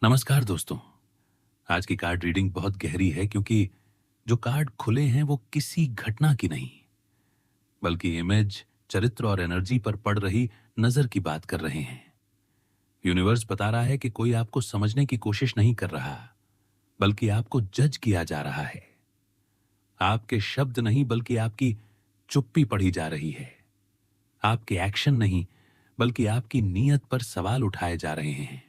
नमस्कार दोस्तों। आज की कार्ड रीडिंग बहुत गहरी है क्योंकि जो कार्ड खुले हैं वो किसी घटना की नहीं, बल्कि इमेज, चरित्र और एनर्जी पर पड़ रही नजर की बात कर रहे हैं। यूनिवर्स बता रहा है कि कोई आपको समझने की कोशिश नहीं कर रहा, बल्कि आपको जज किया जा रहा है। आपके शब्द नहीं बल्कि आपकी चुप्पी पढ़ी जा रही है। आपके एक्शन नहीं बल्कि आपकी नीयत पर सवाल उठाए जा रहे हैं।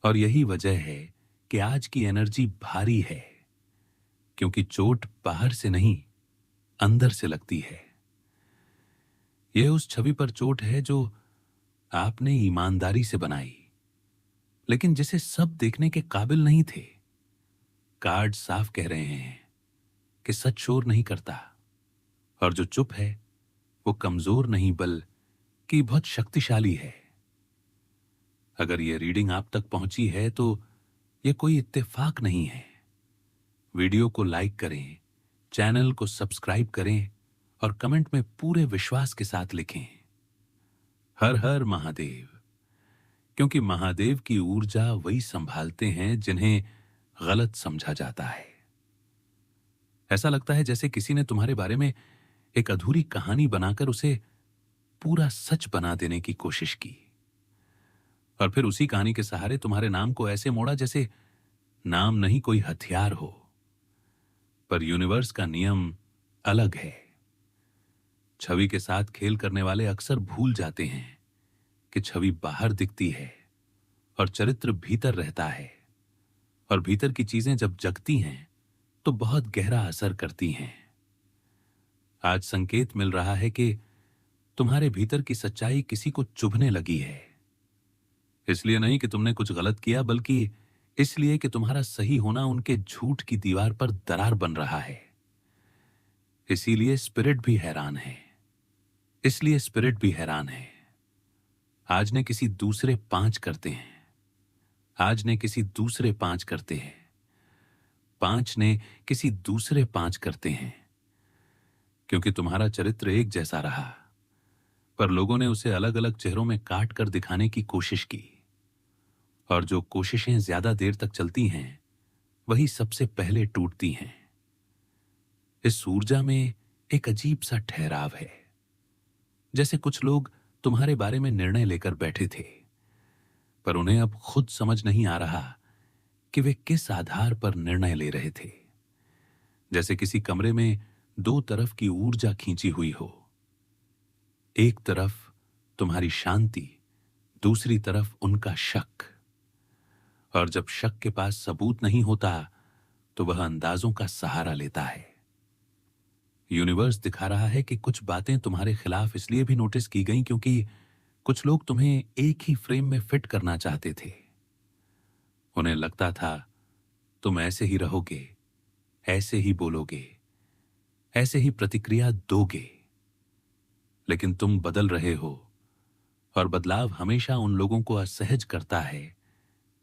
और यही वजह है कि आज की एनर्जी भारी है, क्योंकि चोट बाहर से नहीं, अंदर से लगती है। यह उस छवि पर चोट है जो आपने ईमानदारी से बनाई, लेकिन जिसे सब देखने के काबिल नहीं थे। कार्ड साफ कह रहे हैं कि सच शोर नहीं करता, और जो चुप है वो कमजोर नहीं बल्कि बहुत शक्तिशाली है। अगर यह रीडिंग आप तक पहुंची है तो यह कोई इत्तेफाक नहीं है। वीडियो को लाइक करें, चैनल को सब्सक्राइब करें और कमेंट में पूरे विश्वास के साथ लिखें, हर हर महादेव। क्योंकि महादेव की ऊर्जा वही संभालते हैं जिन्हें गलत समझा जाता है। ऐसा लगता है जैसे किसी ने तुम्हारे बारे में एक अधूरी कहानी बनाकर उसे पूरा सच बना देने की कोशिश की, और फिर उसी कहानी के सहारे तुम्हारे नाम को ऐसे मोड़ा जैसे नाम नहीं कोई हथियार हो। पर यूनिवर्स का नियम अलग है। छवि के साथ खेल करने वाले अक्सर भूल जाते हैं कि छवि बाहर दिखती है और चरित्र भीतर रहता है, और भीतर की चीजें जब जगती हैं तो बहुत गहरा असर करती हैं। आज संकेत मिल रहा है कि तुम्हारे भीतर की सच्चाई किसी को चुभने लगी है। इसलिए नहीं कि तुमने कुछ गलत किया, बल्कि इसलिए कि तुम्हारा सही होना उनके झूठ की दीवार पर दरार बन रहा है। इसीलिए स्पिरिट भी हैरान है। इसलिए स्पिरिट भी हैरान है। आज ने किसी दूसरे 5 करते हैं। आज ने किसी दूसरे 5 करते हैं। 5 ने किसी दूसरे 5 करते हैं। क्योंकि तुम्हारा चरित्र एक जैसा रहा, पर लोगों ने उसे अलग अलग चेहरों में काट कर दिखाने की कोशिश की। और जो कोशिशें ज्यादा देर तक चलती हैं, वही सबसे पहले टूटती हैं। इस ऊर्जा में एक अजीब सा ठहराव है। जैसे कुछ लोग तुम्हारे बारे में निर्णय लेकर बैठे थे, पर उन्हें अब खुद समझ नहीं आ रहा कि वे किस आधार पर निर्णय ले रहे थे। जैसे किसी कमरे में 2 तरफ की ऊर्जा खींची हुई हो। एक तरफ तुम्हारी शांति, दूसरी तरफ उनका शक। और जब शक के पास सबूत नहीं होता तो वह अंदाजों का सहारा लेता है। यूनिवर्स दिखा रहा है कि कुछ बातें तुम्हारे खिलाफ इसलिए भी नोटिस की गईं क्योंकि कुछ लोग तुम्हें एक ही फ्रेम में फिट करना चाहते थे। उन्हें लगता था तुम ऐसे ही रहोगे, ऐसे ही बोलोगे, ऐसे ही प्रतिक्रिया दोगे। लेकिन तुम बदल रहे हो, और बदलाव हमेशा उन लोगों को असहज करता है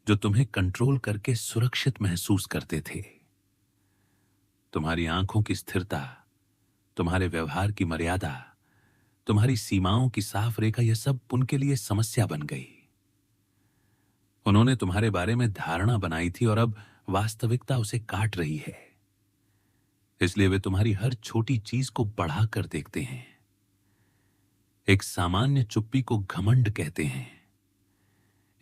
जो तुम्हें कंट्रोल करके सुरक्षित महसूस करते थे। तुम्हारी आंखों की स्थिरता, तुम्हारे व्यवहार की मर्यादा, तुम्हारी सीमाओं की साफ रेखा, यह सब उनके लिए समस्या बन गई। उन्होंने तुम्हारे बारे में धारणा बनाई थी और अब वास्तविकता उसे काट रही है। इसलिए वे तुम्हारी हर छोटी चीज को बढ़ाकर देखते हैं। एक सामान्य चुप्पी को घमंड कहते हैं।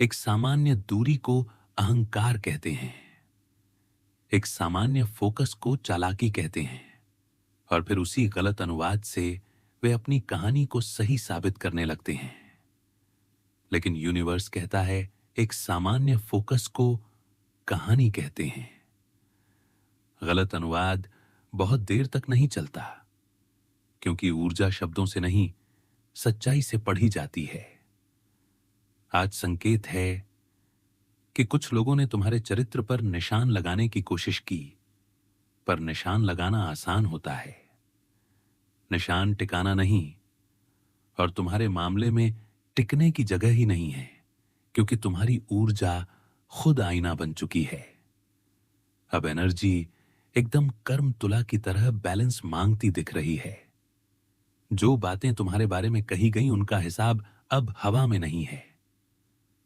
एक सामान्य दूरी को अहंकार कहते हैं। एक सामान्य फोकस को चालाकी कहते हैं। और फिर उसी गलत अनुवाद से वे अपनी कहानी को सही साबित करने लगते हैं। लेकिन यूनिवर्स कहता है एक सामान्य फोकस को कहानी कहते हैं। गलत अनुवाद बहुत देर तक नहीं चलता, क्योंकि ऊर्जा शब्दों से नहीं, सच्चाई से पढ़ी जाती है। आज संकेत है कि कुछ लोगों ने तुम्हारे चरित्र पर निशान लगाने की कोशिश की, पर निशान लगाना आसान होता है, निशान टिकाना नहीं। और तुम्हारे मामले में टिकने की जगह ही नहीं है, क्योंकि तुम्हारी ऊर्जा खुद आईना बन चुकी है। अब एनर्जी एकदम कर्म तुला की तरह बैलेंस मांगती दिख रही है। जो बातें तुम्हारे बारे में कही गई उनका हिसाब अब हवा में नहीं है,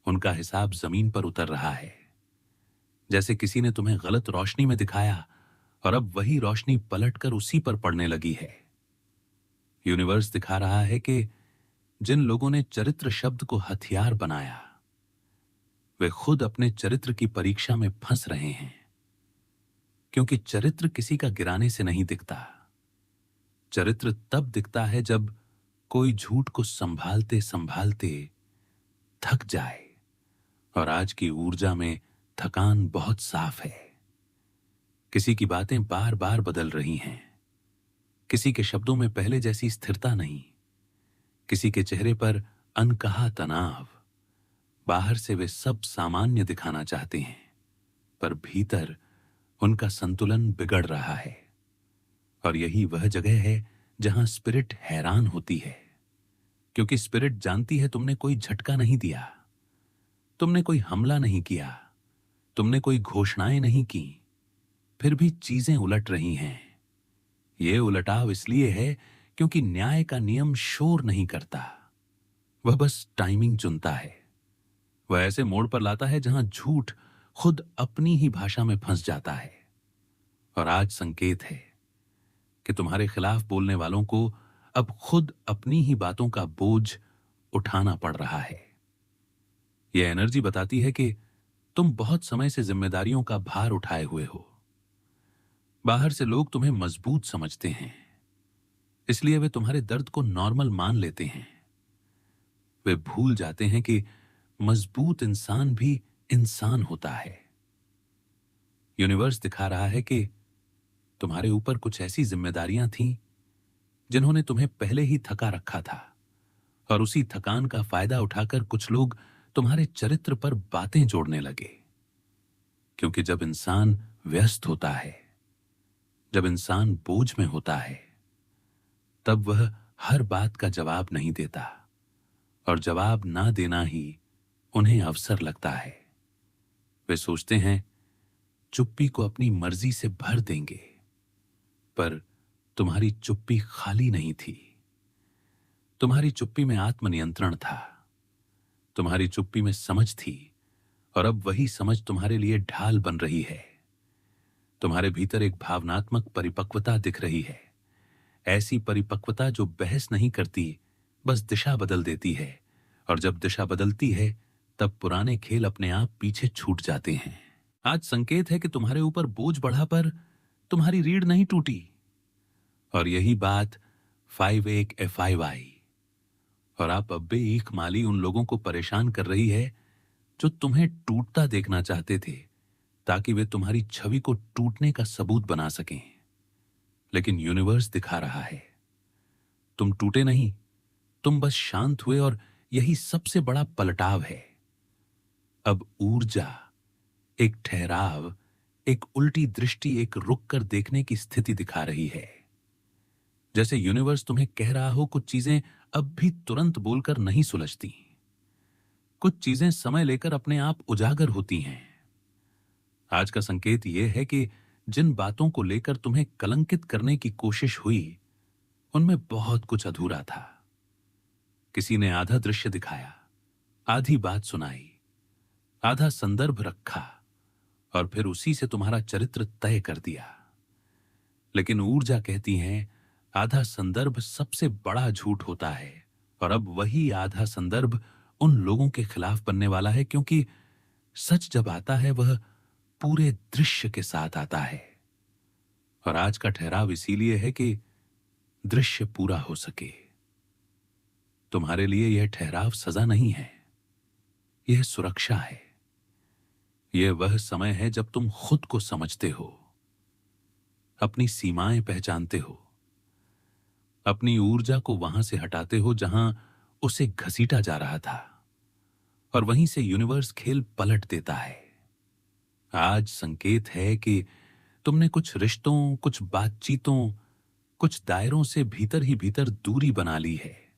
उनका हिसाब जमीन पर उतर रहा है। जैसे किसी ने तुम्हें गलत रोशनी में दिखाया और अब वही रोशनी पलटकर उसी पर पड़ने लगी है। यूनिवर्स दिखा रहा है कि जिन लोगों ने चरित्र शब्द को हथियार बनाया, वे खुद अपने चरित्र की परीक्षा में फंस रहे हैं। क्योंकि चरित्र किसी का गिराने से नहीं दिखता। चरित्र तब दिखता है जब कोई झूठ को संभालते संभालते थक जाए। और आज की ऊर्जा में थकान बहुत साफ है। किसी की बातें बार बार बदल रही हैं। किसी के शब्दों में पहले जैसी स्थिरता नहीं। किसी के चेहरे पर अनकहा तनाव। बाहर से वे सब सामान्य दिखाना चाहते हैं, पर भीतर उनका संतुलन बिगड़ रहा है। और यही वह जगह है जहां स्पिरिट हैरान होती है। क्योंकि स्पिरिट जानती है तुमने कोई झटका नहीं दिया, तुमने कोई हमला नहीं किया, तुमने कोई घोषणाएं नहीं की, फिर भी चीजें उलट रही हैं। यह उलटाव इसलिए है क्योंकि न्याय का नियम शोर नहीं करता, वह बस टाइमिंग चुनता है। वह ऐसे मोड़ पर लाता है जहां झूठ खुद अपनी ही भाषा में फंस जाता है। और आज संकेत है कि तुम्हारे खिलाफ बोलने वालों को अब खुद अपनी ही बातों का बोझ उठाना पड़ रहा है। यह एनर्जी बताती है कि तुम बहुत समय से जिम्मेदारियों का भार उठाए हुए हो। बाहर से लोग तुम्हें मजबूत समझते हैं, इसलिए वे तुम्हारे दर्द को नॉर्मल मान लेते हैं। वे भूल जाते हैं कि मजबूत इंसान भी इंसान होता है। यूनिवर्स दिखा रहा है कि तुम्हारे ऊपर कुछ ऐसी जिम्मेदारियां थीं जिन्होंने तुम्हें पहले ही थका रखा था। और उसी थकान का फायदा उठाकर कुछ लोग तुम्हारे चरित्र पर बातें जोड़ने लगे। क्योंकि जब इंसान व्यस्त होता है, जब इंसान बोझ में होता है, तब वह हर बात का जवाब नहीं देता। और जवाब ना देना ही उन्हें अवसर लगता है। वे सोचते हैं चुप्पी को अपनी मर्जी से भर देंगे, पर तुम्हारी चुप्पी खाली नहीं थी। तुम्हारी चुप्पी में आत्मनियंत्रण था, तुम्हारी चुप्पी में समझ थी। और अब वही समझ तुम्हारे लिए ढाल बन रही है। तुम्हारे भीतर एक भावनात्मक परिपक्वता दिख रही है। ऐसी परिपक्वता जो बहस नहीं करती, बस दिशा बदल देती है। और जब दिशा बदलती है, तब पुराने खेल अपने आप पीछे छूट जाते हैं। आज संकेत है कि तुम्हारे ऊपर बोझ बढ़ा, पर तुम्हारी रीढ़ नहीं टूटी। और यही बात 5 आई। और आप अब भी ईख माली उन लोगों को परेशान कर रही है जो तुम्हें टूटता देखना चाहते थे, ताकि वे तुम्हारी छवि को टूटने का सबूत बना सकें। लेकिन यूनिवर्स दिखा रहा है तुम टूटे नहीं, तुम बस शांत हुए। और यही सबसे बड़ा पलटाव है। अब ऊर्जा, एक ठहराव, एक उल्टी दृष्टि, एक रुक कर देखने की स्थिति दिखा रही है। जैसे यूनिवर्स तुम्हें कह रहा हो कुछ चीजें अब भी तुरंत बोलकर नहीं सुलझती। कुछ चीजें समय लेकर अपने आप उजागर होती हैं। आज का संकेत यह है कि जिन बातों को लेकर तुम्हें कलंकित करने की कोशिश हुई, उनमें बहुत कुछ अधूरा था। किसी ने आधा दृश्य दिखाया, आधी बात सुनाई, आधा संदर्भ रखा और फिर उसी से तुम्हारा चरित्र तय कर दिया। लेकिन ऊर्जा कहती है आधा संदर्भ सबसे बड़ा झूठ होता है। और अब वही आधा संदर्भ उन लोगों के खिलाफ बनने वाला है, क्योंकि सच जब आता है वह पूरे दृश्य के साथ आता है। और आज का ठहराव इसीलिए है कि दृश्य पूरा हो सके। तुम्हारे लिए यह ठहराव सजा नहीं है, यह सुरक्षा है। यह वह समय है जब तुम खुद को समझते हो, अपनी सीमाएं पहचानते हो, अपनी ऊर्जा को वहां से हटाते हो जहां उसे घसीटा जा रहा था, और वहीं से यूनिवर्स खेल पलट देता है। आज संकेत है कि तुमने कुछ रिश्तों, कुछ बातचीतों, कुछ दायरों से भीतर ही भीतर दूरी बना ली है।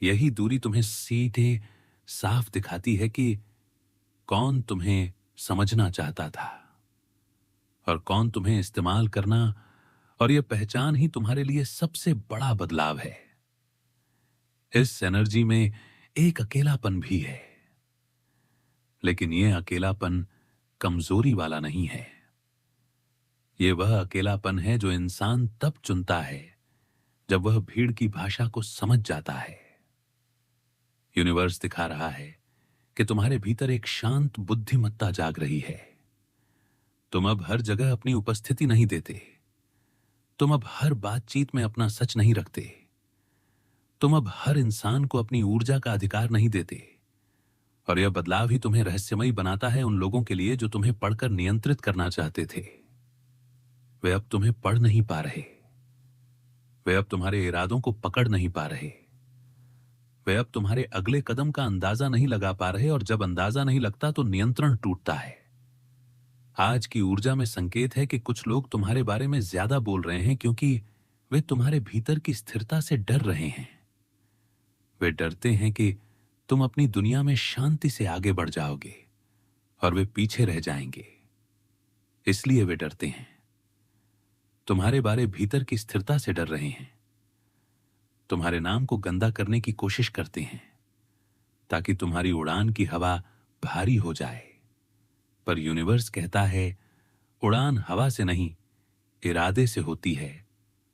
यही दूरी तुम्हें सीधे साफ दिखाती है कि कौन तुम्हें समझना चाहता था और कौन तुम्हें इस्तेमाल करना। और यह पहचान ही तुम्हारे लिए सबसे बड़ा बदलाव है। इस एनर्जी में एक अकेलापन भी है, लेकिन यह अकेलापन कमजोरी वाला नहीं है। ये वह अकेलापन है जो इंसान तब चुनता है जब वह भीड़ की भाषा को समझ जाता है। यूनिवर्स दिखा रहा है कि तुम्हारे भीतर एक शांत बुद्धिमत्ता जाग रही है। तुम अब हर जगह अपनी उपस्थिति नहीं देते। तुम अब हर बातचीत में अपना सच नहीं रखते। तुम अब हर इंसान को अपनी ऊर्जा का अधिकार नहीं देते। और यह बदलाव ही तुम्हें रहस्यमयी बनाता है उन लोगों के लिए जो तुम्हें पढ़कर नियंत्रित करना चाहते थे। वे अब तुम्हें पढ़ नहीं पा रहे। वे अब तुम्हारे इरादों को पकड़ नहीं पा रहे। वे अब तुम्हारे अगले कदम का अंदाजा नहीं लगा पा रहे, और जब अंदाजा नहीं लगता तो नियंत्रण टूटता है। आज की ऊर्जा में संकेत है कि कुछ लोग तुम्हारे बारे में ज्यादा बोल रहे हैं क्योंकि वे तुम्हारे भीतर की स्थिरता से डर रहे हैं। वे डरते हैं कि तुम अपनी दुनिया में शांति से आगे बढ़ जाओगे और वे पीछे रह जाएंगे। इसलिए वे डरते हैं। तुम्हारे बारे भीतर की स्थिरता से डर रहे हैं। तुम्हारे नाम को गंदा करने की कोशिश करते हैं ताकि तुम्हारी उड़ान की हवा भारी हो जाए। पर यूनिवर्स कहता है उड़ान हवा से नहीं, इरादे से होती है,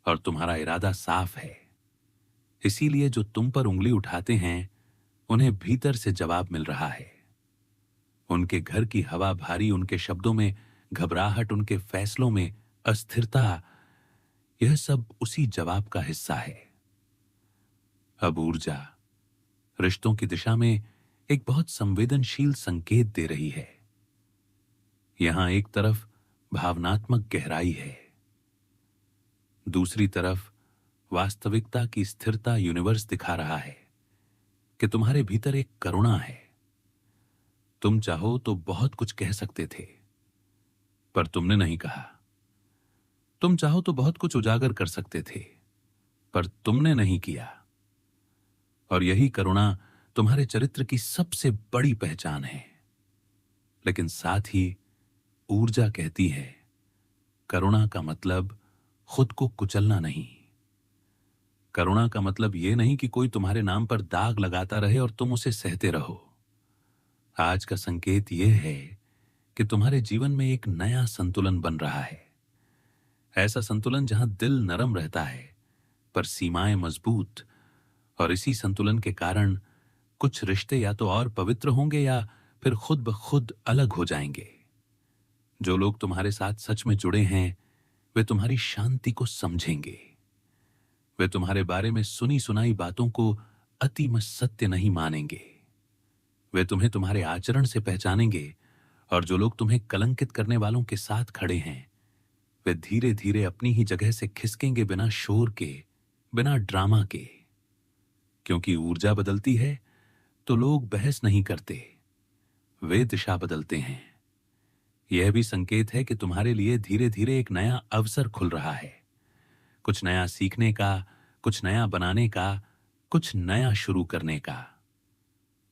और तुम्हारा इरादा साफ है। इसीलिए जो तुम पर उंगली उठाते हैं उन्हें भीतर से जवाब मिल रहा है। उनके घर की हवा भारी, उनके शब्दों में घबराहट, उनके फैसलों में अस्थिरता, यह सब उसी जवाब का हिस्सा है। अब ऊर्जा रिश्तों की दिशा में एक बहुत संवेदनशील संकेत दे रही है। यहां एक तरफ भावनात्मक गहराई है, दूसरी तरफ वास्तविकता की स्थिरता। यूनिवर्स दिखा रहा है कि तुम्हारे भीतर एक करुणा है। तुम चाहो तो बहुत कुछ कह सकते थे, पर तुमने नहीं कहा। तुम चाहो तो बहुत कुछ उजागर कर सकते थे, पर तुमने नहीं किया। और यही करुणा तुम्हारे चरित्र की सबसे बड़ी पहचान है। लेकिन साथ ही ऊर्जा कहती है करुणा का मतलब खुद को कुचलना नहीं। करुणा का मतलब यह नहीं कि कोई तुम्हारे नाम पर दाग लगाता रहे और तुम उसे सहते रहो। आज का संकेत यह है कि तुम्हारे जीवन में एक नया संतुलन बन रहा है। ऐसा संतुलन जहां दिल नरम रहता है पर सीमाएं मजबूत। और इसी संतुलन के कारण कुछ रिश्ते या तो और पवित्र होंगे या फिर खुद ब खुद अलग हो जाएंगे। जो लोग तुम्हारे साथ सच में जुड़े हैं वे तुम्हारी शांति को समझेंगे। वे तुम्हारे बारे में सुनी सुनाई बातों को अति में सत्य नहीं मानेंगे। वे तुम्हें तुम्हारे आचरण से पहचानेंगे, और जो लोग तुम्हें कलंकित करने वालों के साथ खड़े हैं वे धीरे धीरे अपनी ही जगह से खिसकेंगे, बिना शोर के, बिना ड्रामा के। क्योंकि ऊर्जा बदलती है तो लोग बहस नहीं करते, वे दिशा बदलते हैं। यह भी संकेत है कि तुम्हारे लिए धीरे धीरे एक नया अवसर खुल रहा है। कुछ नया सीखने का, कुछ नया बनाने का, कुछ नया शुरू करने का।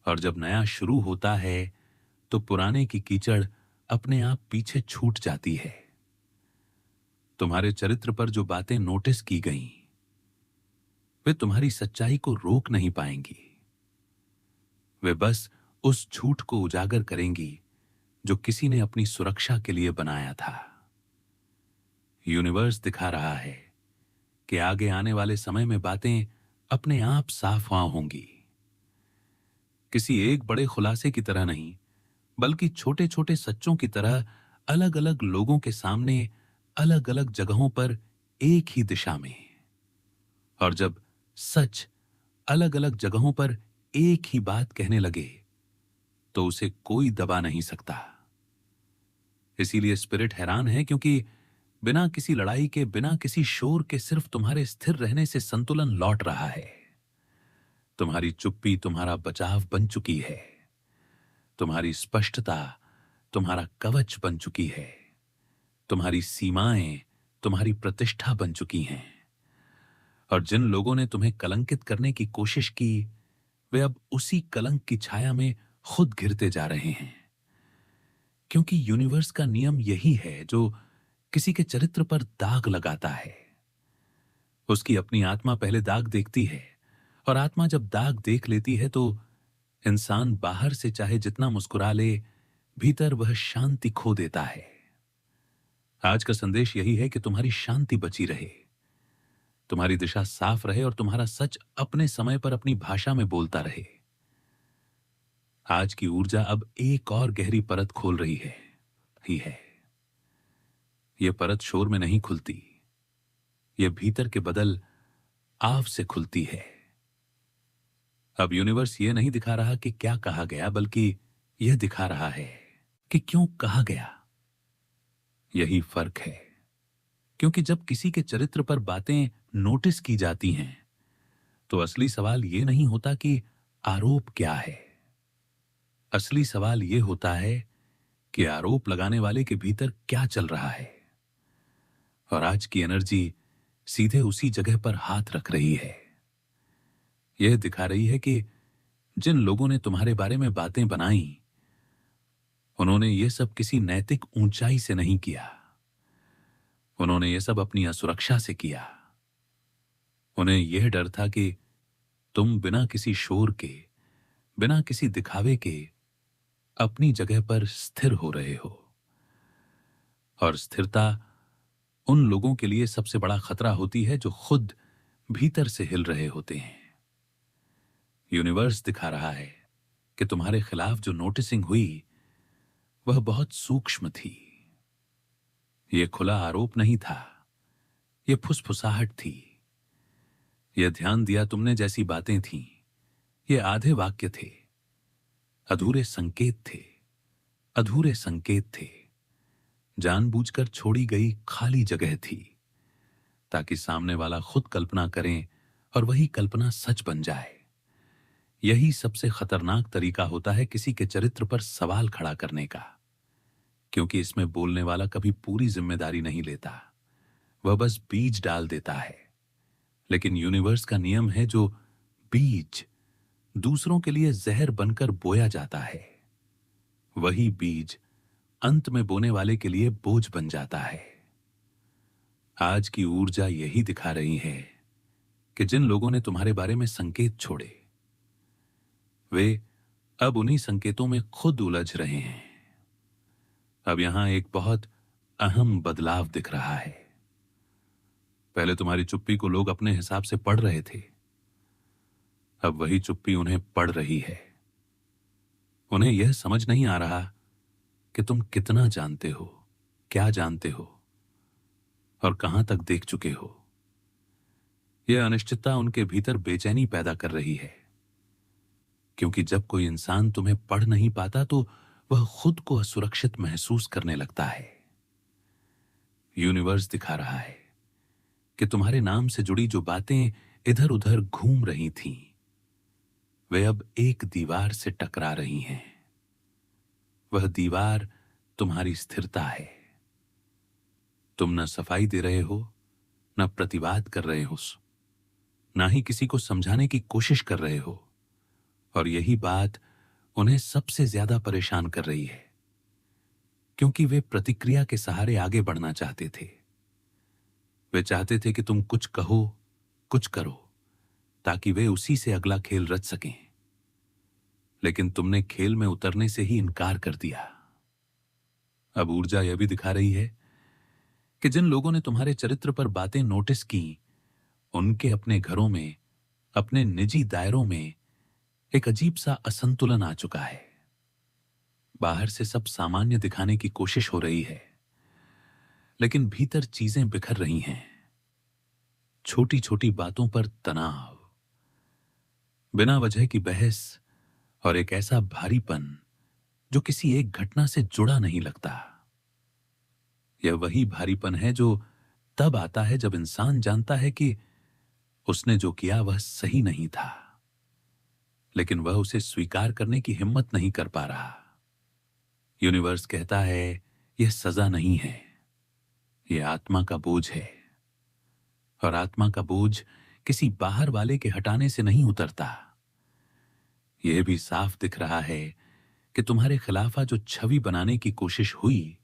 और जब नया शुरू होता है तो पुराने की कीचड़ अपने आप पीछे छूट जाती है। तुम्हारे चरित्र पर जो बातें नोटिस की गईं वे तुम्हारी सच्चाई को रोक नहीं पाएंगी। वे बस उस झूठ को उजागर करेंगी जो किसी ने अपनी सुरक्षा के लिए बनाया था। यूनिवर्स दिखा रहा है कि आगे आने वाले समय में बातें अपने आप साफ होंगी। किसी एक बड़े खुलासे की तरह नहीं, बल्कि छोटे छोटे सच्चों की तरह, अलग अलग लोगों के सामने, अलग अलग जगहों पर, एक ही दिशा में। और जब सच अलग अलग जगहों पर एक ही बात कहने लगे तो उसे कोई दबा नहीं सकता। इसीलिए स्पिरिट हैरान है, क्योंकि बिना किसी लड़ाई के, बिना किसी शोर के, सिर्फ तुम्हारे स्थिर रहने से संतुलन लौट रहा है। तुम्हारी चुप्पी तुम्हारा बचाव बन चुकी है। तुम्हारी स्पष्टता तुम्हारा कवच बन चुकी है। तुम्हारी सीमाएं तुम्हारी प्रतिष्ठा बन चुकी हैं। और जिन लोगों ने तुम्हें कलंकित करने की कोशिश की वे अब उसी कलंक की छाया में खुद घिरते जा रहे हैं। क्योंकि यूनिवर्स का नियम यही है, जो किसी के चरित्र पर दाग लगाता है उसकी अपनी आत्मा पहले दाग देखती है, और आत्मा जब दाग देख लेती है तो इंसान बाहर से चाहे जितना मुस्कुरा ले, भीतर वह शांति खो देता है। आज का संदेश यही है कि तुम्हारी शांति बची रहे, तुम्हारी दिशा साफ रहे और तुम्हारा सच अपने समय पर अपनी भाषा में बोलता रहे। आज की ऊर्जा अब एक और गहरी परत खोल रही है ही है। यह परत शोर में नहीं खुलती, यह भीतर के बदल आव से खुलती है। अब यूनिवर्स यह नहीं दिखा रहा कि क्या कहा गया, बल्कि यह दिखा रहा है कि क्यों कहा गया। यही फर्क है, क्योंकि जब किसी के चरित्र पर बातें नोटिस की जाती हैं तो असली सवाल यह नहीं होता कि आरोप क्या है। असली सवाल यह होता है कि आरोप लगाने वाले के भीतर क्या चल रहा है। और आज की एनर्जी सीधे उसी जगह पर हाथ रख रही है। यह दिखा रही है कि जिन लोगों ने तुम्हारे बारे में बातें बनाई, उन्होंने यह सब किसी नैतिक ऊंचाई से नहीं किया। उन्होंने यह सब अपनी असुरक्षा से किया। उन्हें यह डर था कि तुम बिना किसी शोर के, बिना किसी दिखावे के अपनी जगह पर स्थिर हो रहे हो। और स्थिरता उन लोगों के लिए सबसे बड़ा खतरा होती है जो खुद भीतर से हिल रहे होते हैं। यूनिवर्स दिखा रहा है कि तुम्हारे खिलाफ जो नोटिसिंग हुई वह बहुत सूक्ष्म थी। यह खुला आरोप नहीं था, यह फुसफुसाहट थी। यह ध्यान दिया तुमने जैसी बातें थीं, ये आधे वाक्य थे, अधूरे संकेत थे, अधूरे संकेत थे, जानबूझकर छोड़ी गई खाली जगह थी, ताकि सामने वाला खुद कल्पना करें और वही कल्पना सच बन जाए। यही सबसे खतरनाक तरीका होता है किसी के चरित्र पर सवाल खड़ा करने का, क्योंकि इसमें बोलने वाला कभी पूरी जिम्मेदारी नहीं लेता, वह बस बीज डाल देता है। लेकिन यूनिवर्स का नियम है, जो बीज दूसरों के लिए जहर बनकर बोया जाता है, वही बीज अंत में बोने वाले के लिए बोझ बन जाता है। आज की ऊर्जा यही दिखा रही है कि जिन लोगों ने तुम्हारे बारे में संकेत छोड़े, वे अब उन्हीं संकेतों में खुद उलझ रहे हैं। अब यहां एक बहुत अहम बदलाव दिख रहा है। पहले तुम्हारी चुप्पी को लोग अपने हिसाब से पढ़ रहे थे, अब वही चुप्पी उन्हें पढ़ रही है। उन्हें यह समझ नहीं आ रहा कि तुम कितना जानते हो, क्या जानते हो और कहां तक देख चुके हो। यह अनिश्चितता उनके भीतर बेचैनी पैदा कर रही है, क्योंकि जब कोई इंसान तुम्हें पढ़ नहीं पाता तो वह खुद को असुरक्षित महसूस करने लगता है। यूनिवर्स दिखा रहा है कि तुम्हारे नाम से जुड़ी जो बातें इधर उधर घूम रही थीं, वे अब एक दीवार से टकरा रही हैं। वह दीवार तुम्हारी स्थिरता है। तुम न सफाई दे रहे हो, न प्रतिवाद कर रहे हो, ना ही किसी को समझाने की कोशिश कर रहे हो। और यही बात उन्हें सबसे ज्यादा परेशान कर रही है, क्योंकि वे प्रतिक्रिया के सहारे आगे बढ़ना चाहते थे। वे चाहते थे कि तुम कुछ कहो, कुछ करो, ताकि वे उसी से अगला खेल रच सकें। लेकिन तुमने खेल में उतरने से ही इनकार कर दिया। अब ऊर्जा यह भी दिखा रही है कि जिन लोगों ने तुम्हारे चरित्र पर बातें नोटिस की, उनके अपने घरों में, अपने निजी दायरों में एक अजीब सा असंतुलन आ चुका है। बाहर से सब सामान्य दिखाने की कोशिश हो रही है, लेकिन भीतर चीजें बिखर रही हैं। छोटी छोटी बातों पर तनाव, बिना वजह की बहस और एक ऐसा भारीपन जो किसी एक घटना से जुड़ा नहीं लगता। यह वही भारीपन है जो तब आता है जब इंसान जानता है कि उसने जो किया वह सही नहीं था, लेकिन वह उसे स्वीकार करने की हिम्मत नहीं कर पा रहा। यूनिवर्स कहता है, यह सजा नहीं है, यह आत्मा का बोझ है। और आत्मा का बोझ किसी बाहर वाले के हटाने से नहीं उतरता। यह भी साफ दिख रहा है कि तुम्हारे खिलाफा जो छवि बनाने की कोशिश हुई,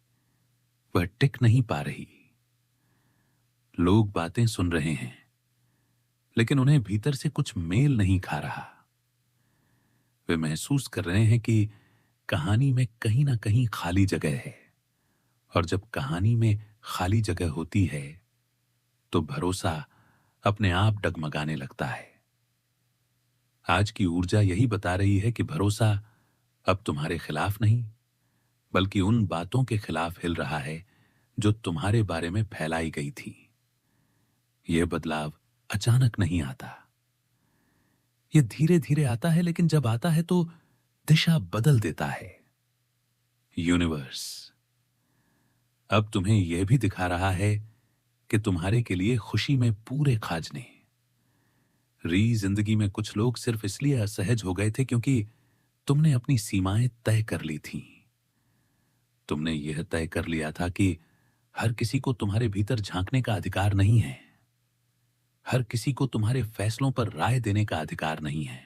वह टिक नहीं पा रही। लोग बातें सुन रहे हैं, लेकिन उन्हें भीतर से कुछ मेल नहीं खा रहा। वे महसूस कर रहे हैं कि कहानी में कहीं ना कहीं खाली जगह है, और जब कहानी में खाली जगह होती है तो भरोसा अपने आप डगमगाने लगता है। आज की ऊर्जा यही बता रही है कि भरोसा अब तुम्हारे खिलाफ नहीं, बल्कि उन बातों के खिलाफ हिल रहा है जो तुम्हारे बारे में फैलाई गई थी। यह बदलाव अचानक नहीं आता, यह धीरे धीरे आता है, लेकिन जब आता है तो दिशा बदल देता है। यूनिवर्स अब तुम्हें यह भी दिखा रहा है कि तुम्हारे के लिए खुशी में पूरे खाजने। जिंदगी में कुछ लोग सिर्फ इसलिए असहज हो गए थे क्योंकि तुमने अपनी सीमाएं तय कर ली थीं। तुमने यह तय कर लिया था कि हर किसी को तुम्हारे भीतर झांकने का अधिकार नहीं है, हर किसी को तुम्हारे फैसलों पर राय देने का अधिकार नहीं है,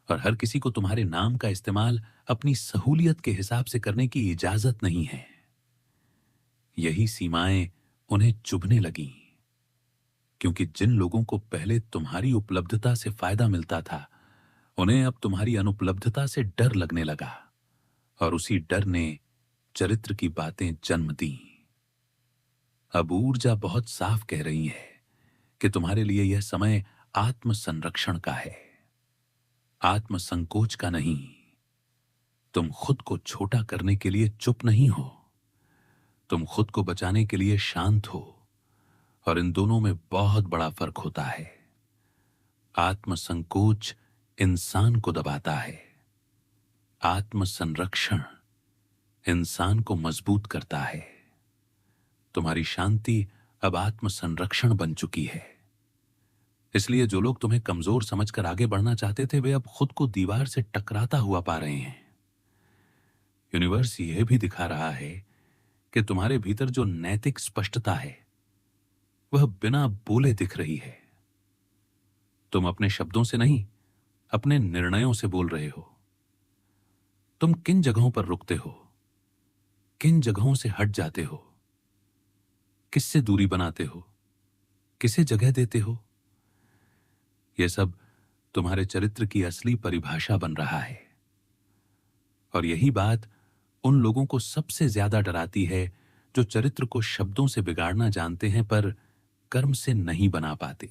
और हर किसी को तुम्हारे नाम का इस्तेमाल अपनी सहूलियत के हिसाब से करने की इजाजत नहीं है। यही सीमाएं उन्हें चुभने लगीं, क्योंकि जिन लोगों को पहले तुम्हारी उपलब्धता से फायदा मिलता था, उन्हें अब तुम्हारी अनुपलब्धता से डर लगने लगा, और उसी डर ने चरित्र की बातें जन्म दी। अब ऊर्जा बहुत साफ कह रही है कि तुम्हारे लिए यह समय आत्म संरक्षण का है, आत्म संकोच का नहीं। तुम खुद को छोटा करने के लिए चुप नहीं हो, तुम खुद को बचाने के लिए शांत हो, और इन दोनों में बहुत बड़ा फर्क होता है। आत्म संकोच इंसान को दबाता है, आत्म संरक्षण इंसान को मजबूत करता है। तुम्हारी शांति अब आत्म संरक्षण बन चुकी है। इसलिए जो लोग तुम्हें कमजोर समझकर आगे बढ़ना चाहते थे, वे अब खुद को दीवार से टकराता हुआ पा रहे हैं। यूनिवर्स यह भी दिखा रहा है कि तुम्हारे भीतर जो नैतिक स्पष्टता है वह बिना बोले दिख रही है। तुम अपने शब्दों से नहीं, अपने निर्णयों से बोल रहे हो। तुम किन जगहों पर रुकते हो, किन जगहों से हट जाते हो, किससे दूरी बनाते हो, किसे जगह देते हो, यह सब तुम्हारे चरित्र की असली परिभाषा बन रहा है। और यही बात उन लोगों को सबसे ज्यादा डराती है जो चरित्र को शब्दों से बिगाड़ना जानते हैं पर कर्म से नहीं बना पाते।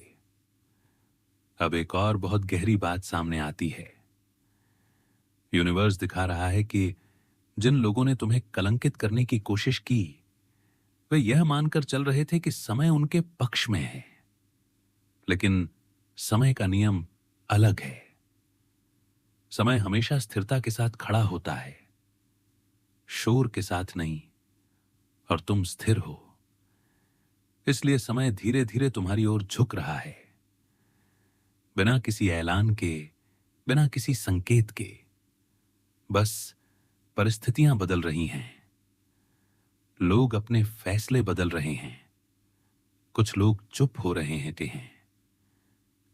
अब एक और बहुत गहरी बात सामने आती है। यूनिवर्स दिखा रहा है कि जिन लोगों ने तुम्हें कलंकित करने की कोशिश की, वे यह मानकर चल रहे थे कि समय उनके पक्ष में है, लेकिन समय का नियम अलग है। समय हमेशा स्थिरता के साथ खड़ा होता है, शोर के साथ नहीं, और तुम स्थिर हो। इसलिए समय धीरे धीरे तुम्हारी ओर झुक रहा है, बिना किसी ऐलान के, बिना किसी संकेत के। बस परिस्थितियां बदल रही हैं, लोग अपने फैसले बदल रहे हैं, कुछ लोग चुप हो रहे हैं,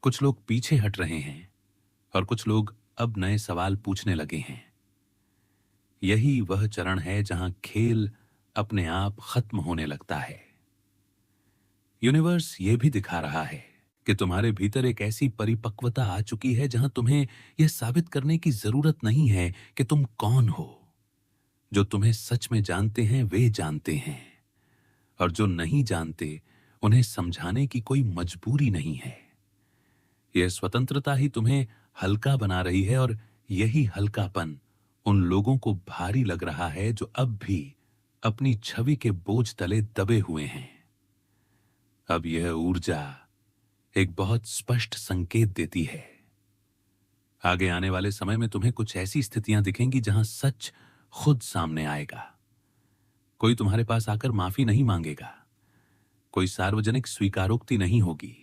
कुछ लोग पीछे हट रहे हैं, और कुछ लोग अब नए सवाल पूछने लगे हैं। यही वह चरण है जहां खेल अपने आप खत्म होने लगता है। यूनिवर्स यह भी दिखा रहा है कि तुम्हारे भीतर एक ऐसी परिपक्वता आ चुकी है जहां तुम्हें यह साबित करने की जरूरत नहीं है कि तुम कौन हो। जो तुम्हें सच में जानते हैं वे जानते हैं, और जो नहीं जानते उन्हें समझाने की कोई मजबूरी नहीं है। यह स्वतंत्रता ही तुम्हें हल्का बना रही है, और यही हल्कापन उन लोगों को भारी लग रहा है जो अब भी अपनी छवि के बोझ तले दबे हुए हैं। अब यह ऊर्जा एक बहुत स्पष्ट संकेत देती है। आगे आने वाले समय में तुम्हें कुछ ऐसी स्थितियां दिखेंगी जहां सच खुद सामने आएगा। कोई तुम्हारे पास आकर माफी नहीं मांगेगा, कोई सार्वजनिक स्वीकारोक्ति नहीं होगी।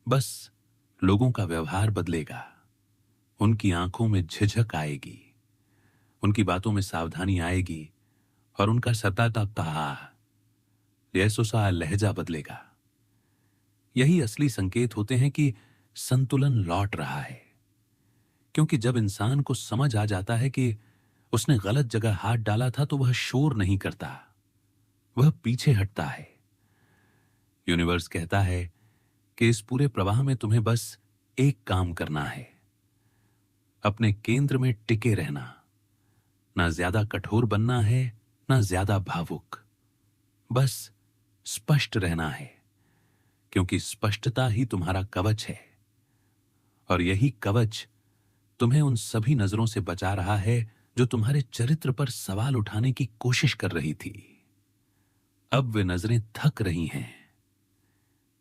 बस लोगों का व्यवहार बदलेगा, उनकी आंखों में झिझक आएगी, उनकी बातों में सावधानी आएगी, और उनका सताता सा लहजा बदलेगा। यही असली संकेत होते हैं कि संतुलन लौट रहा है, क्योंकि जब इंसान को समझ आ जाता है कि उसने गलत जगह हाथ डाला था तो वह शोर नहीं करता, वह पीछे हटता है। यूनिवर्स कहता है कि इस पूरे प्रवाह में तुम्हें बस एक काम करना है, अपने केंद्र में टिके रहना, ना ज्यादा कठोर बनना है, ना ज्यादा भावुक। बस स्पष्ट रहना है, क्योंकि स्पष्टता ही तुम्हारा कवच है। और यही कवच तुम्हें उन सभी नजरों से बचा रहा है जो तुम्हारे चरित्र पर सवाल उठाने की कोशिश कर रही थी। अब वे नजरें थक रही हैं,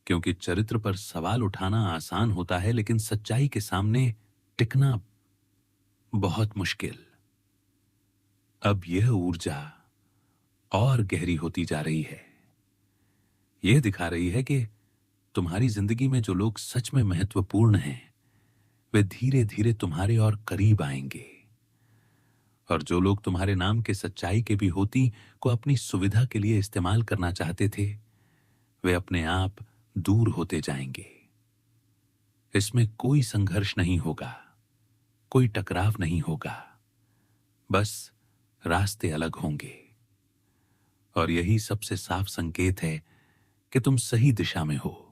क्योंकि चरित्र पर सवाल उठाना आसान होता है, लेकिन सच्चाई के सामने टिकना बहुत मुश्किल। अब यह ऊर्जा और गहरी होती जा रही है। यह दिखा रही है कि तुम्हारी जिंदगी में जो लोग सच में महत्वपूर्ण हैं, वे धीरे धीरे तुम्हारे और करीब आएंगे। और जो लोग तुम्हारे नाम के सच्चाई के भी होती को अपनी सुविधा के लिए इस्तेमाल करना चाहते थे, वे अपने आप दूर होते जाएंगे। इसमें कोई संघर्ष नहीं होगा, कोई टकराव नहीं होगा, बस रास्ते अलग होंगे। और यही सबसे साफ संकेत है कि तुम सही दिशा में हो।